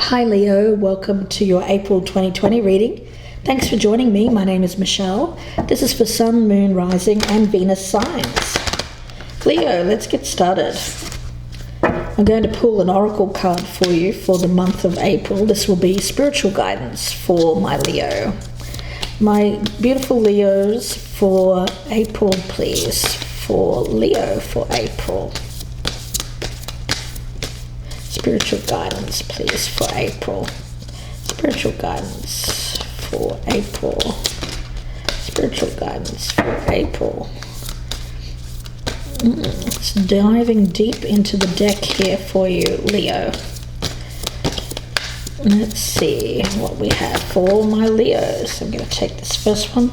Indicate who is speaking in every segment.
Speaker 1: Hi Leo, welcome to your April 2020 reading. Thanks for joining me. My name is Michelle. This is for Sun, Moon, Rising and Venus signs. Leo, let's get started. I'm going to pull an oracle card for you for the month of April. This will be spiritual guidance for my Leo. My beautiful Leos for April, please. For Leo for April. Spiritual guidance, please, for April. Spiritual guidance for April. Spiritual guidance for April. It's diving deep into the deck here for you, Leo. Let's see what we have for all my Leos. I'm going to take this first one.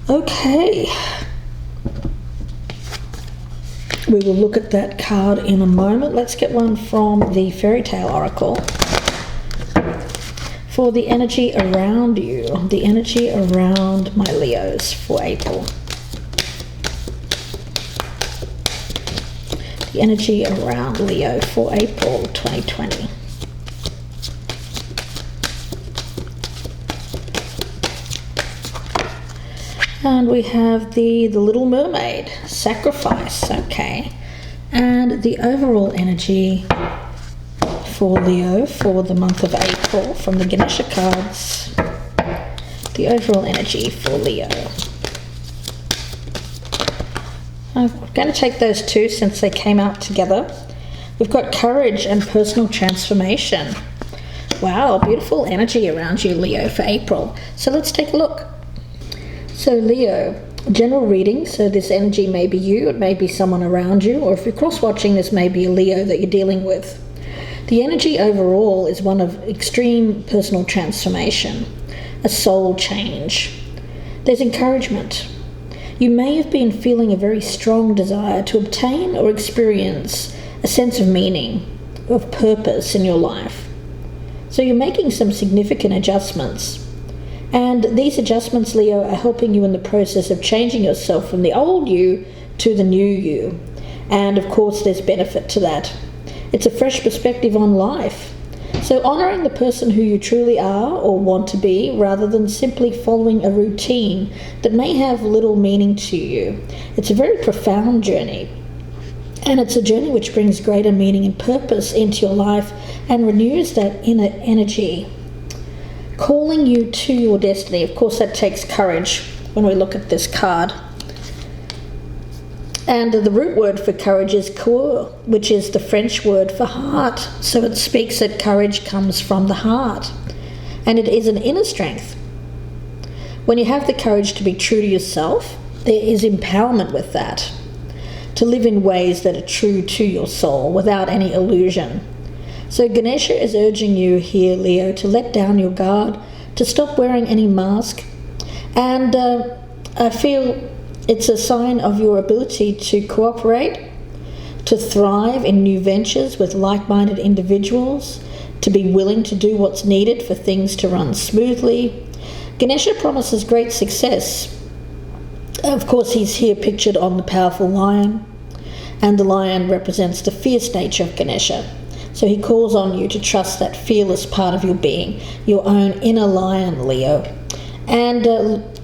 Speaker 1: Okay. We will look at that card in a moment. Let's get one from the FaeryTale Oracle. For the energy around you, the energy around my Leos for April. The energy around Leo for April 2020. And we have the Little Mermaid, sacrifice, okay. And the overall energy for Leo for the month of April from the Ganesha cards. The overall energy for Leo. I'm going to take those two since they came out together. We've got courage and personal transformation. Wow, beautiful energy around you, Leo, for April. So let's take a look. So Leo, general reading, so this energy may be you, it may be someone around you, or if you're cross-watching, this may be a Leo that you're dealing with. The energy overall is one of extreme personal transformation, a soul change. There's encouragement. You may have been feeling a very strong desire to obtain or experience a sense of meaning, of purpose in your life. So you're making some significant adjustments. And these adjustments, Leo, are helping you in the process of changing yourself from the old you to the new you. And of course, there's benefit to that. It's a fresh perspective on life. So honoring the person who you truly are or want to be, rather than simply following a routine that may have little meaning to you. It's a very profound journey. And it's a journey which brings greater meaning and purpose into your life and renews that inner energy, calling you to your destiny. Of course, that takes courage when we look at this card. And the root word for courage is cœur, which is the French word for heart. So it speaks that courage comes from the heart. And it is an inner strength. When you have the courage to be true to yourself, there is empowerment with that. To live in ways that are true to your soul without any illusion. So Ganesha is urging you here, Leo, to let down your guard, to stop wearing any mask. And I feel it's a sign of your ability to cooperate, to thrive in new ventures with like-minded individuals, to be willing to do what's needed for things to run smoothly. Ganesha promises great success. Of course, he's here pictured on the powerful lion, and the lion represents the fierce nature of Ganesha. So he calls on you to trust that fearless part of your being, your own inner lion, Leo. And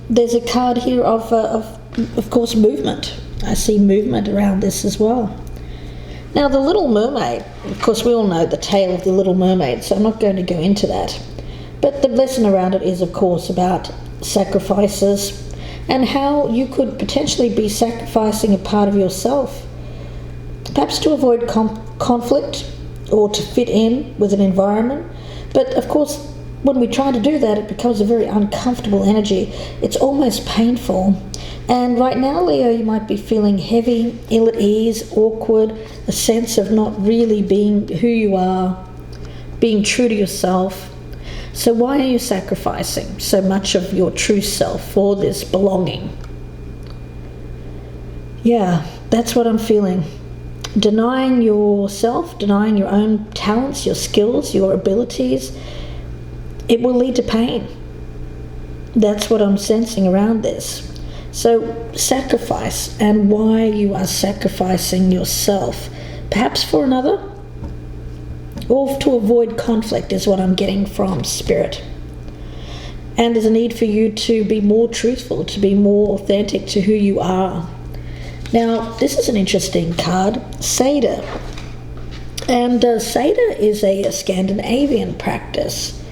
Speaker 1: there's a card here of course, movement. I see movement around this as well. Now, the Little Mermaid, of course, we all know the tale of the Little Mermaid, so I'm not going to go into that. But the lesson around it is, of course, about sacrifices and how you could potentially be sacrificing a part of yourself, perhaps to avoid conflict, or to fit in with an environment. But of course, when we try to do that, it becomes a very uncomfortable energy. It's almost painful. And right now, Leo, you might be feeling heavy, ill at ease, awkward, a sense of not really being who you are, being true to yourself. So why are you sacrificing so much of your true self for this belonging? Yeah, that's what I'm feeling. Denying yourself, denying your own talents, your skills, your abilities, it will lead to pain. That's what I'm sensing around this. So sacrifice, and why you are sacrificing yourself, perhaps for another, or to avoid conflict is what I'm getting from Spirit. And there's a need for you to be more truthful, to be more authentic to who you are. Now, this is an interesting card, Seder. And Seder is a Scandinavian practice.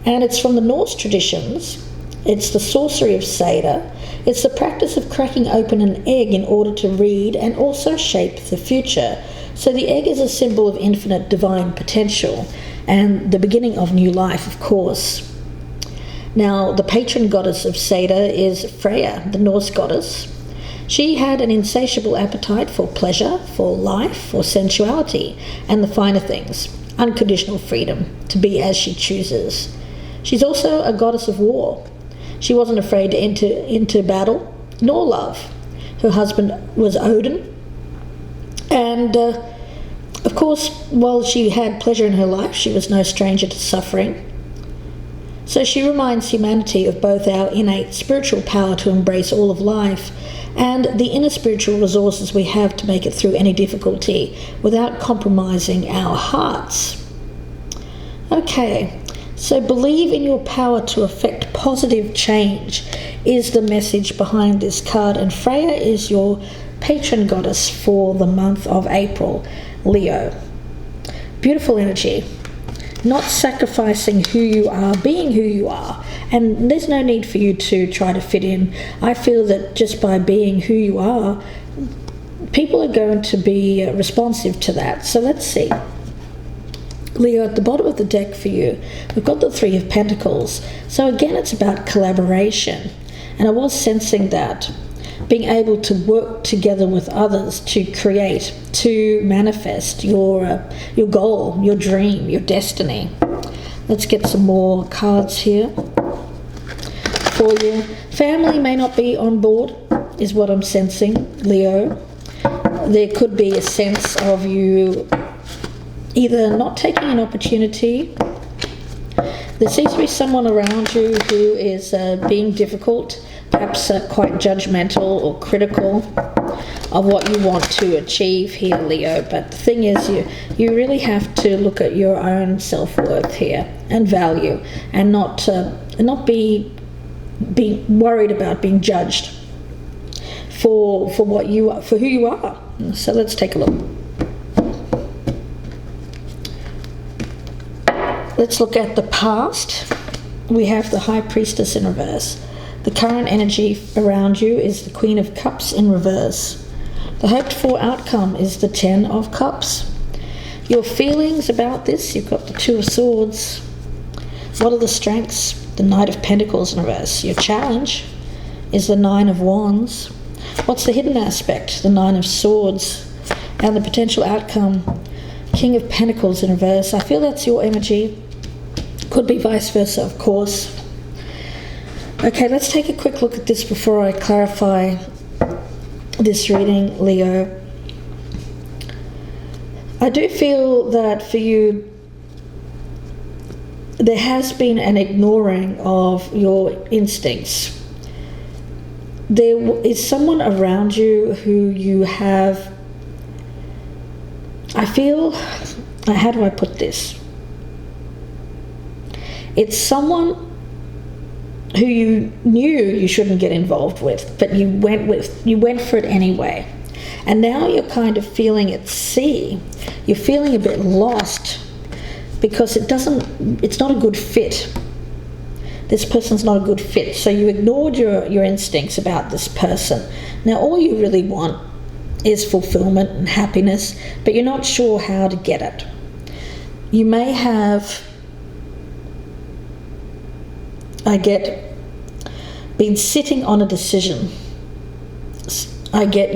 Speaker 1: And it's from the Norse traditions. It's the sorcery of Seder. It's the practice of cracking open an egg in order to read and also shape the future. So the egg is a symbol of infinite divine potential and the beginning of new life, of course. Now, the patron goddess of Seder is Freya, the Norse goddess. She had an insatiable appetite for pleasure, for life, for sensuality, and the finer things, unconditional freedom, to be as she chooses. She's also a goddess of war. She wasn't afraid to enter into battle, nor love. Her husband was Odin. And, of course, while she had pleasure in her life, she was no stranger to suffering. So she reminds humanity of both our innate spiritual power to embrace all of life and the inner spiritual resources we have to make it through any difficulty without compromising our hearts. Okay, so believe in your power to affect positive change is the message behind this card, and Freya is your patron goddess for the month of April, Leo. Beautiful energy. Not sacrificing who you are, being who you are. And there's no need for you to try to fit in. I feel that just by being who you are, people are going to be responsive to that. So let's see. Leo, at the bottom of the deck for you, we've got the Three of Pentacles. So again, it's about collaboration. And I was sensing that. Being able to work together with others to create, to manifest your goal, your dream, your destiny. Let's get some more cards here for you. Family may not be on board, is what I'm sensing, Leo. There could be a sense of you either not taking an opportunity. There seems to be someone around you who is being difficult, perhaps quite judgmental or critical of what you want to achieve here, Leo. But the thing is, you really have to look at your own self-worth here and value, and not be worried about being judged for what you are, for who you are. So let's take a look. Let's look at the past. We have the High Priestess in reverse. The current energy around you is the Queen of Cups in reverse. The hoped for outcome is the Ten of Cups. Your feelings about this, you've got the Two of Swords. What are the strengths? The Knight of Pentacles in reverse. Your challenge is the Nine of Wands. What's the hidden aspect? The Nine of Swords. And the potential outcome, King of Pentacles in reverse. I feel that's your energy. Could be vice versa, of course. Okay, let's take a quick look at this before I clarify this reading, Leo. I do feel that for you, there has been an ignoring of your instincts. There is someone around you who you have, I feel, how do I put this? It's someone who you knew you shouldn't get involved with, but you went for it anyway. And now you're kind of feeling at sea. You're feeling a bit lost because it's not a good fit. This person's not a good fit. So you ignored your instincts about this person. Now all you really want is fulfillment and happiness, but you're not sure how to get it. You may have, been sitting on a decision. I get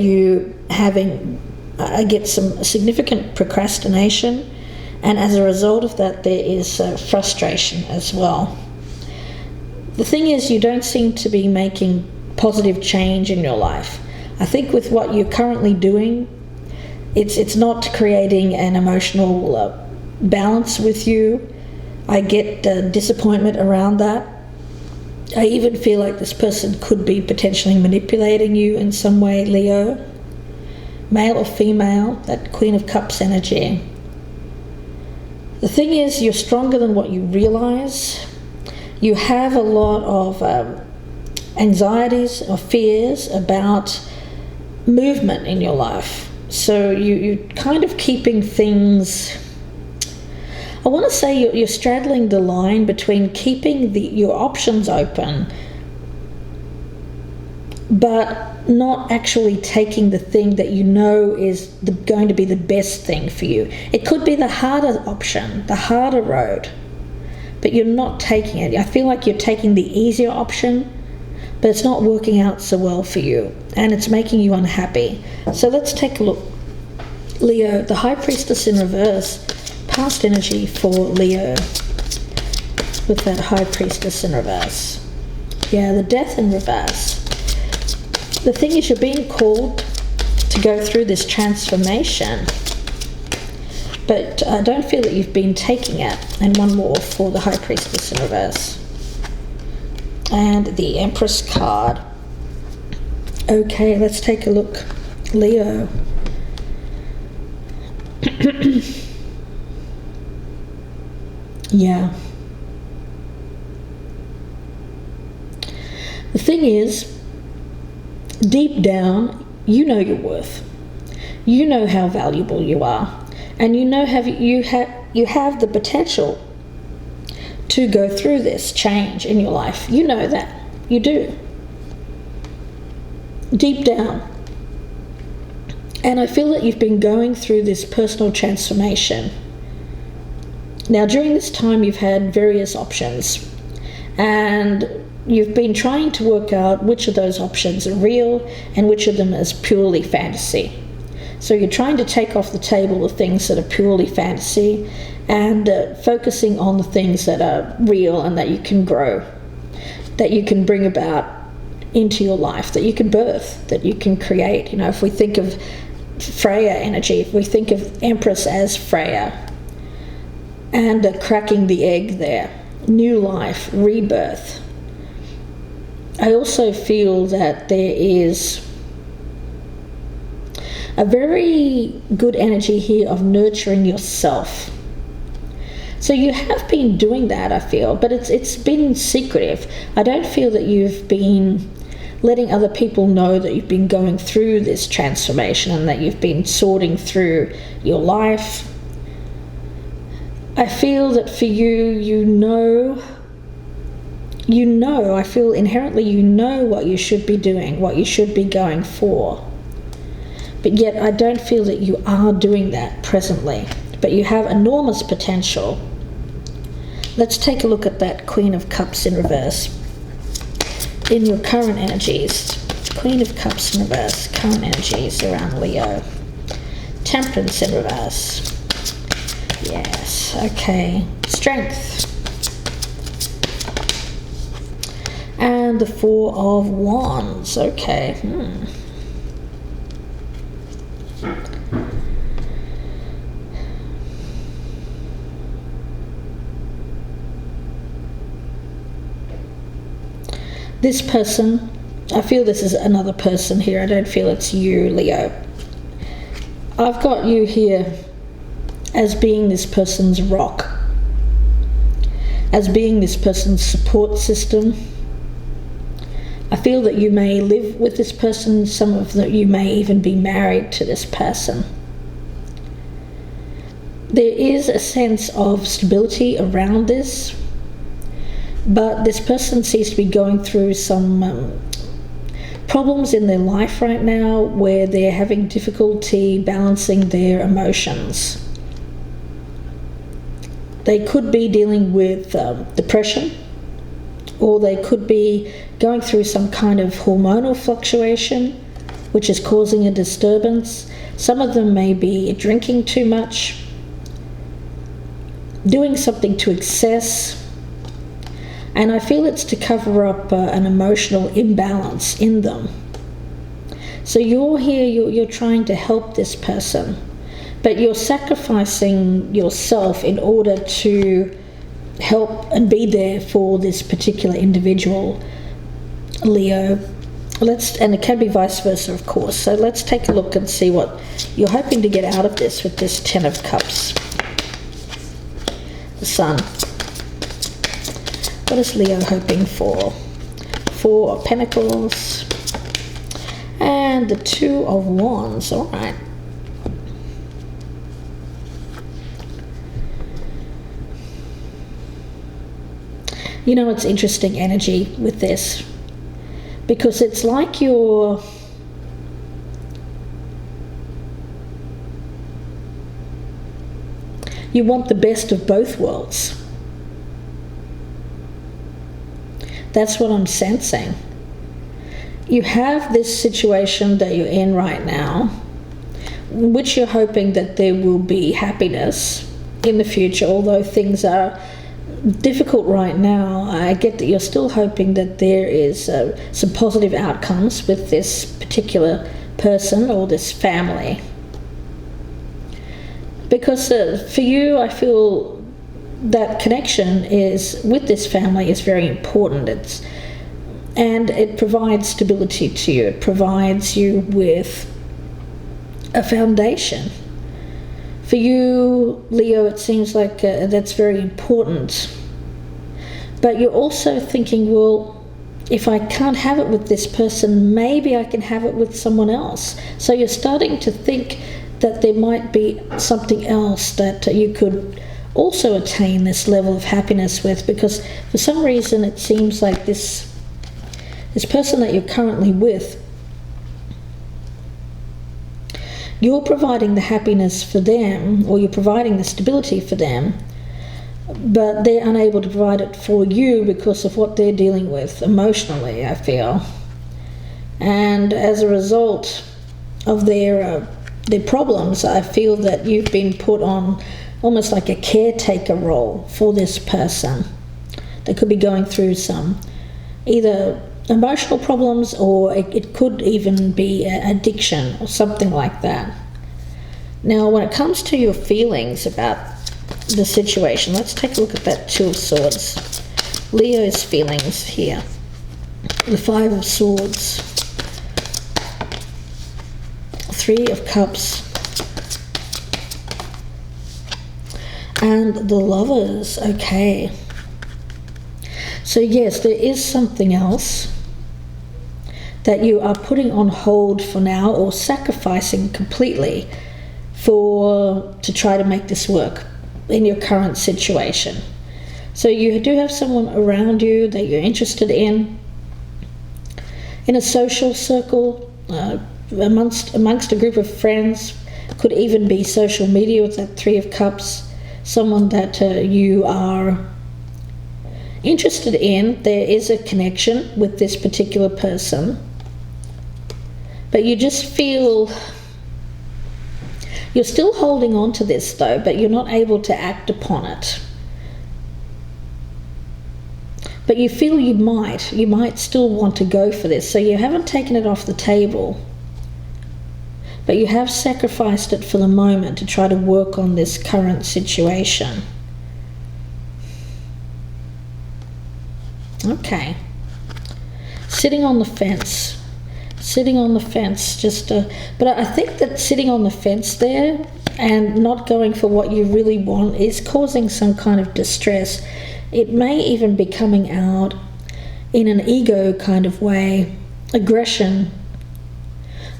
Speaker 1: some significant procrastination, and as a result of that there is frustration as well. The thing is, you don't seem to be making positive change in your life. I think with what you're currently doing, it's not creating an emotional balance with you. I get disappointment around that. I even feel like this person could be potentially manipulating you in some way, Leo. Male or female, that Queen of Cups energy. The thing is, you're stronger than what you realize. You have a lot of anxieties or fears about movement in your life. So you're kind of keeping things, I want to say you're straddling the line between keeping your options open, but not actually taking the thing that you know is going to be the best thing for you. It could be the harder option, the harder road, but you're not taking it. I feel like you're taking the easier option, but it's not working out so well for you, and it's making you unhappy. So let's take a look. Leo, the High Priestess in reverse, past energy for Leo with that High Priestess in reverse. Yeah, the Death in reverse. The thing is, you're being called to go through this transformation, but I don't feel that you've been taking it. And one more for the High Priestess in reverse. And the Empress card. Okay, let's take a look. Leo. Yeah. The thing is, deep down, you know your worth. You know how valuable you are, and you know you have the potential to go through this change in your life. You know that. You do. Deep down. And I feel that you've been going through this personal transformation. Now, during this time, you've had various options, and you've been trying to work out which of those options are real and which of them is purely fantasy. So you're trying to take off the table the things that are purely fantasy and focusing on the things that are real and that you can grow, that you can bring about into your life, that you can birth, that you can create. You know, if we think of Freya energy, if we think of Empress as Freya, and cracking the egg there, new life, rebirth. I also feel that there is a very good energy here of nurturing yourself. So you have been doing that, I feel, but it's been secretive. I don't feel that you've been letting other people know that you've been going through this transformation and that you've been sorting through your life. I feel that for you, I feel inherently you know what you should be doing, what you should be going for. But yet I don't feel that you are doing that presently. But you have enormous potential. Let's take a look at that Queen of Cups in reverse. In your current energies, Queen of Cups in reverse, current energies around Leo. Temperance in reverse. Yes, okay. Strength. And the Four of Wands. Okay. This person, I feel this is another person here. I don't feel it's you, Leo. I've got you here as being this person's rock, as being this person's support system. I feel that you may live with this person, some of you may even be married to this person. There is a sense of stability around this, but this person seems to be going through some problems in their life right now where they're having difficulty balancing their emotions. They could be dealing with depression, or they could be going through some kind of hormonal fluctuation which is causing a disturbance. Some of them may be drinking too much, doing something to excess, and I feel it's to cover up an emotional imbalance in them. So you're here, you're trying to help this person, but you're sacrificing yourself in order to help and be there for this particular individual, Leo. And it can be vice versa, of course. So let's take a look and see what you're hoping to get out of this with this Ten of Cups. Sun. What is Leo hoping for? 4 of Pentacles and the 2 of Wands. All right. You know, it's interesting energy with this, because it's like you want the best of both worlds. That's what I'm sensing. You have this situation that you're in right now, which you're hoping that there will be happiness in the future, although things are difficult right now. I get that you're still hoping that there is some positive outcomes with this particular person or this family. Because for you, I feel that connection is with this family is very important. And it provides stability to you. It provides you with a foundation. For you, Leo, it seems like that's very important. But you're also thinking, well, if I can't have it with this person, maybe I can have it with someone else. So you're starting to think that there might be something else that you could also attain this level of happiness with, because for some reason it seems like this person that you're currently with, you're providing the happiness for them, or you're providing the stability for them, but they're unable to provide it for you because of what they're dealing with emotionally, I feel. And as a result of their problems, I feel that you've been put on almost like a caretaker role for this person. They could be going through some either emotional problems, or it could even be addiction or something like that. Now, when it comes to your feelings about the situation, let's take a look at that 2 of Swords. Leo's feelings here. The 5 of Swords. 3 of Cups. And the Lovers. Okay. So yes, there is something else that you are putting on hold for now, or sacrificing completely to try to make this work in your current situation. So you do have someone around you that you're interested in a social circle, amongst a group of friends. Could even be social media with that 3 of Cups. Someone that you are interested in. There is a connection with this particular person, but you just feel you're still holding on to this though, but you're not able to act upon it. But you feel you might still want to go for this, so you haven't taken it off the table, but you have sacrificed it for the moment to try to work on this current situation. Okay. Sitting on the fence, but I think that sitting on the fence there and not going for what you really want is causing some kind of distress. It may even be coming out in an ego kind of way, aggression.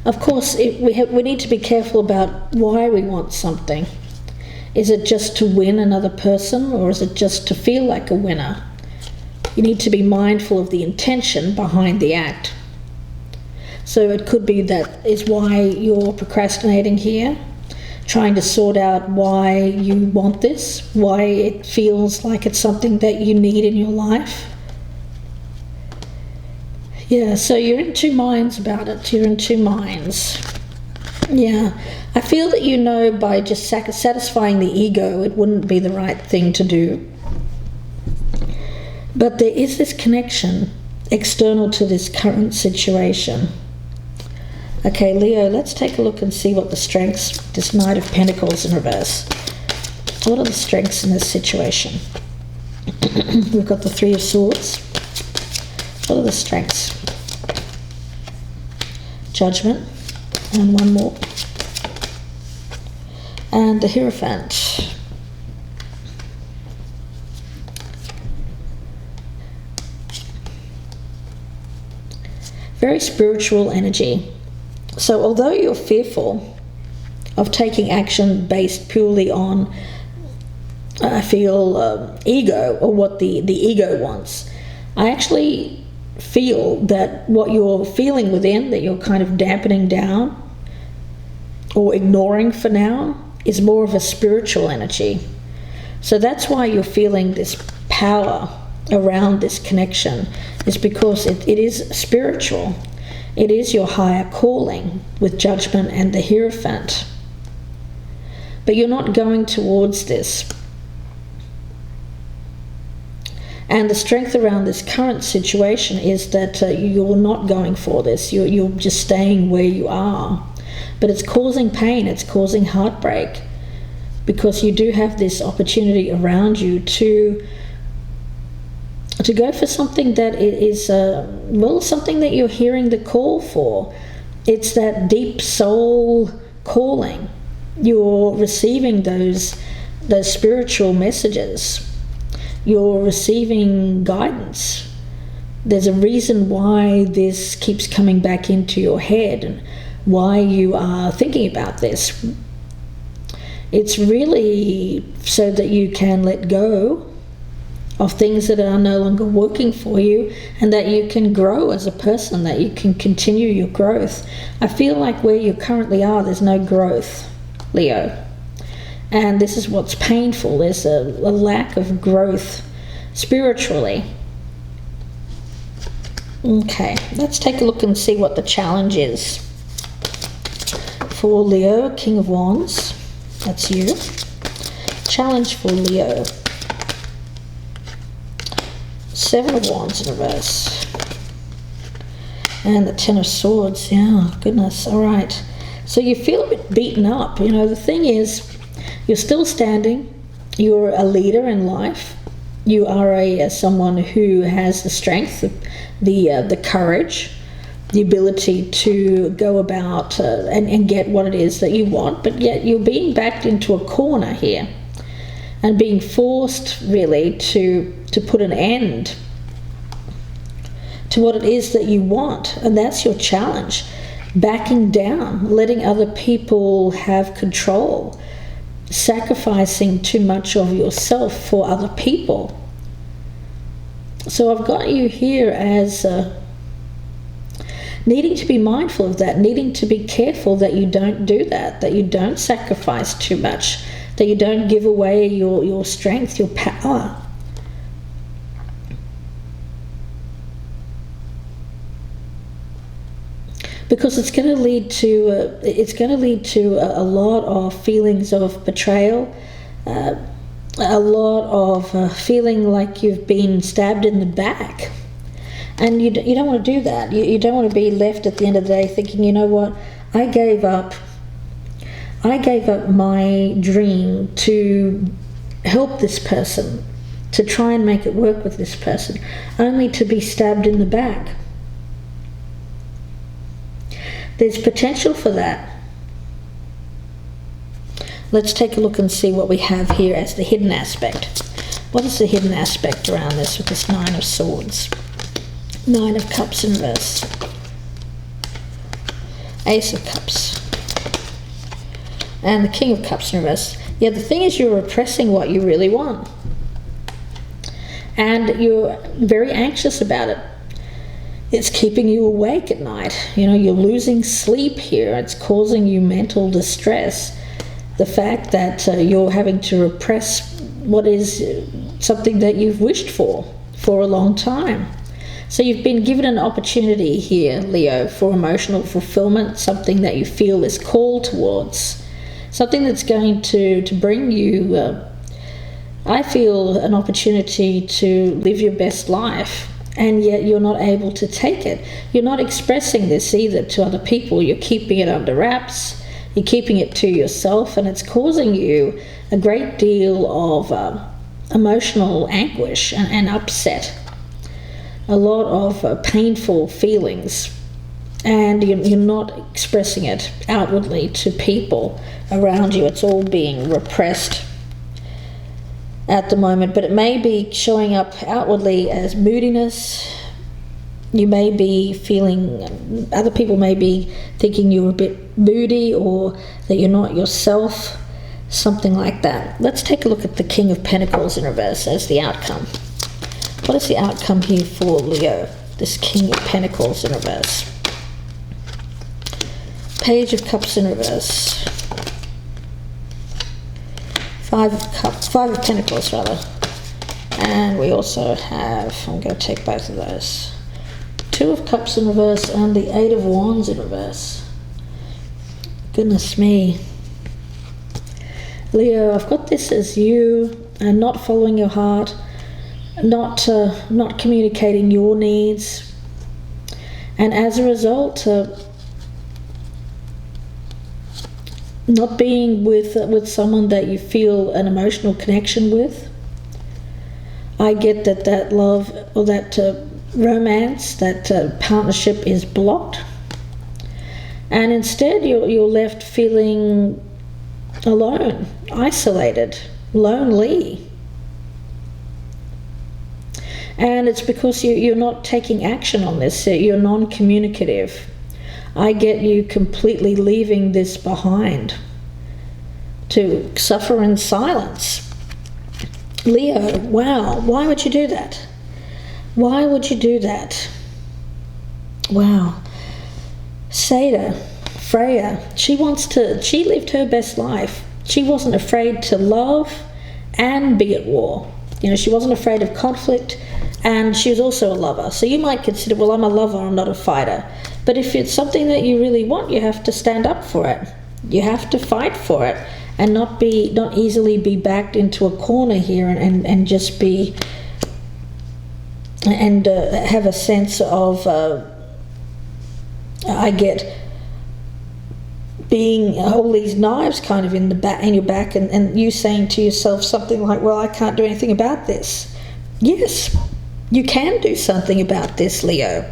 Speaker 1: Of course, we need to be careful about why we want something. Is it just to win another person, or is it just to feel like a winner? You need to be mindful of the intention behind the act. So it could be that is why you're procrastinating here, trying to sort out why you want this, why it feels like it's something that you need in your life. Yeah, so you're in 2 minds about it. You're in 2 minds. Yeah, I feel that you know by just satisfying the ego, it wouldn't be the right thing to do. But there is this connection external to this current situation. Okay, Leo, let's take a look and see what the strengths, this Knight of Pentacles in reverse. What are the strengths in this situation? We've got the 3 of Swords. What are the strengths? Judgment, and 1 more. And the Hierophant. very spiritual energy. So although you're fearful of taking action based purely on, I feel, ego, or what the ego wants, I actually feel that what you're feeling within, that you're kind of dampening down or ignoring for now, is more of a spiritual energy. So that's why you're feeling this power around this connection, is because it is spiritual. It is your higher calling with Judgment and the Hierophant. But you're not going towards this. And the strength around this current situation is that you're not going for this. You're just staying where you are. But it's causing pain, it's causing heartbreak, because you do have this opportunity around you to go for something that is, something that you're hearing the call for. It's that deep soul calling. You're receiving those spiritual messages. You're receiving guidance. There's a reason why this keeps coming back into your head and why you are thinking about this. It's really so that you can let go of things that are no longer working for you, and that you can grow as a person, that you can continue your growth. I feel like where you currently are, there's no growth, Leo. And this is what's painful. There's a lack of growth spiritually. Okay, let's take a look and see what the challenge is for Leo. King of Wands, that's you. Challenge for Leo. Seven of Wands in reverse. And the Ten of Swords. Yeah, goodness. All right. So you feel a bit beaten up. You know, the thing is, you're still standing. You're a leader in life. You are someone who has the strength, the courage, the ability to go about and get what it is that you want. But yet you're being backed into a corner here, and being forced really to put an end to what it is that you want. And that's your challenge. Backing down, letting other people have control, sacrificing too much of yourself for other people. So I've got you here as needing to be mindful of that, needing to be careful that you don't do that you don't sacrifice too much, that you don't give away your strength, your power. Because it's going to lead to a lot of feelings of betrayal, a lot of feeling like you've been stabbed in the back, and you don't want to do that. You don't want to be left at the end of the day thinking, you know what, I gave up my dream to help this person, to try and make it work with this person, only to be stabbed in the back. There's potential for that. Let's take a look and see what we have here as the hidden aspect. What is the hidden aspect around this with this Nine of Swords? Nine of Cups in reverse. Ace of Cups. And the King of Cups in reverse. Yeah, the thing is, you're repressing what you really want. And you're very anxious about it. It's keeping you awake at night. You know, you're losing sleep here. It's causing you mental distress. The fact that you're having to repress what is something that you've wished for a long time. So you've been given an opportunity here, Leo, for emotional fulfillment, something that you feel is called towards, something that's going to bring you, I feel, an opportunity to live your best life. And yet you're not able to take it. You're not expressing this either to other people. You're keeping it under wraps. You're keeping it to yourself, and it's causing you a great deal of emotional anguish and upset. A lot of painful feelings, and you're not expressing it outwardly to people around you. It's all being repressed at the moment, but it may be showing up outwardly as moodiness. You may be feeling, other people may be thinking you're a bit moody or that you're not yourself, something like that. Let's take a look at the King of Pentacles in reverse as the outcome. What is the outcome here for Leo, this King of Pentacles in reverse? Page of Cups in reverse. Five of Pentacles rather. And we also have, I'm going to take both of those. 2 of Cups in reverse and the 8 of Wands in reverse. Goodness me. Leo, I've got this as you not following your heart, not communicating your needs, and as a result, not being with someone that you feel an emotional connection with. I get that love or that romance, that partnership is blocked, and instead you're left feeling alone, isolated, lonely. And it's because you're not taking action on this. You're non-communicative. I get you completely leaving this behind to suffer in silence. Leo, wow, why would you do that? Why would you do that? Wow. Satyr, Freya, she lived her best life. She wasn't afraid to love and be at war. You know, she wasn't afraid of conflict, and she was also a lover. So you might consider, well, I'm a lover, I'm not a fighter. But if it's something that you really want, you have to stand up for it. You have to fight for it, and not easily be backed into a corner here and just be and have a sense of I get being all these knives kind of in your back, and you saying to yourself something like, well, I can't do anything about this. Yes, you can do something about this, Leo.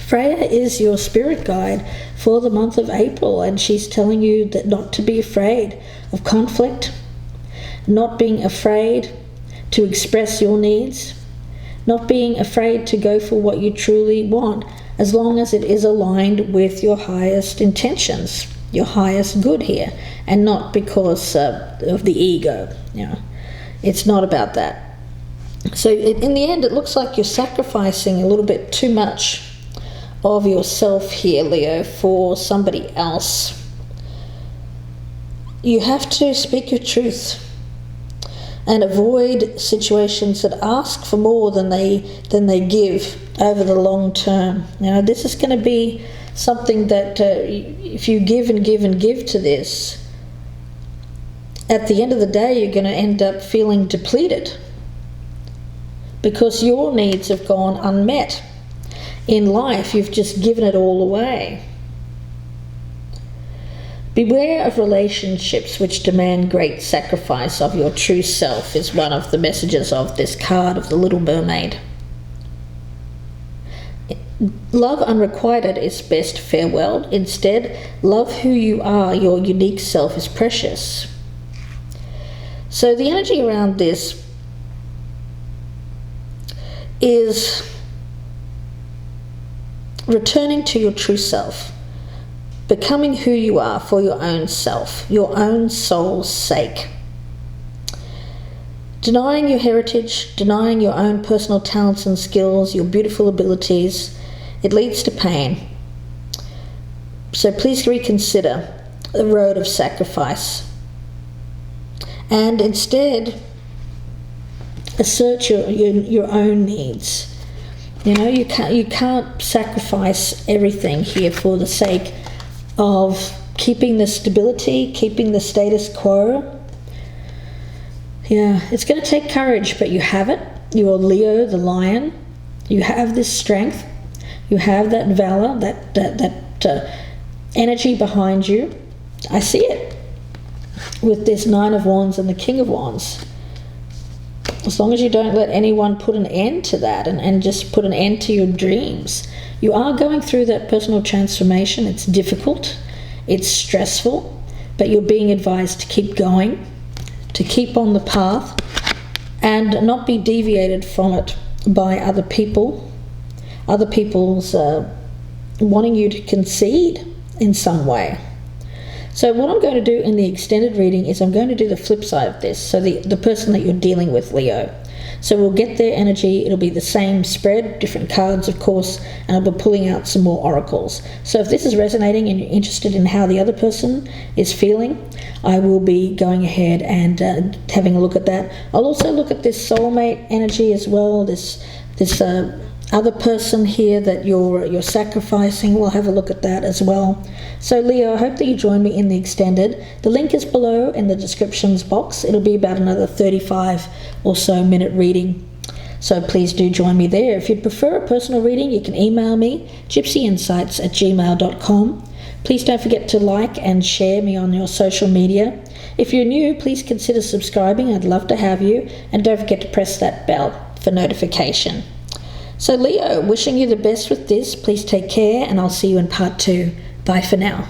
Speaker 1: Freya is your spirit guide for the month of April, and she's telling you that not to be afraid of conflict, not being afraid to express your needs, not being afraid to go for what you truly want, as long as it is aligned with your highest intentions, your highest good here, and not because of the ego. You know, it's not about that. So in the end, it looks like you're sacrificing a little bit too much of yourself here, Leo, for somebody else. You have to speak your truth and avoid situations that ask for more than they give over the long term. Now, this is going to be something that if you give and give and give to this, at the end of the day, you're going to end up feeling depleted because your needs have gone unmet. In life, you've just given it all away. Beware of relationships which demand great sacrifice of your true self is one of the messages of this card of the Little Mermaid. Love unrequited is best farewelled. Instead, love who you are. Your unique self is precious. So the energy around this is returning to your true self, becoming who you are for your own self, your own soul's sake. Denying your heritage, denying your own personal talents and skills, your beautiful abilities, it leads to pain. So please reconsider the road of sacrifice and instead assert your own needs. You know, you can't sacrifice everything here for the sake of keeping the stability, keeping the status quo. Yeah, it's going to take courage, but you have it. You are Leo, the lion. You have this strength. You have that valor, that energy behind you. I see it with this 9 of Wands and the King of Wands. As long as you don't let anyone put an end to that and just put an end to your dreams. You are going through that personal transformation. It's difficult, it's stressful, but you're being advised to keep going, to keep on the path and not be deviated from it by other people other people's wanting you to concede in some way. So what I'm going to do in the extended reading is I'm going to do the flip side of this. So the person that you're dealing with, Leo. So we'll get their energy. It'll be the same spread, different cards, of course, and I'll be pulling out some more oracles. So if this is resonating and you're interested in how the other person is feeling, I will be going ahead and having a look at that. I'll also look at this soulmate energy as well, this other person here that you're sacrificing. We'll have a look at that as well. So Leo, I hope that you join me in the extended. The link is below in the descriptions box. It'll be about another 35 or so minute reading. So please do join me there. If you'd prefer a personal reading, you can email me, gypsyinsights@gmail.com. Please don't forget to like and share me on your social media. If you're new, please consider subscribing. I'd love to have you. And don't forget to press that bell for notification. So Leo, wishing you the best with this. Please take care, and I'll see you in part 2. Bye for now.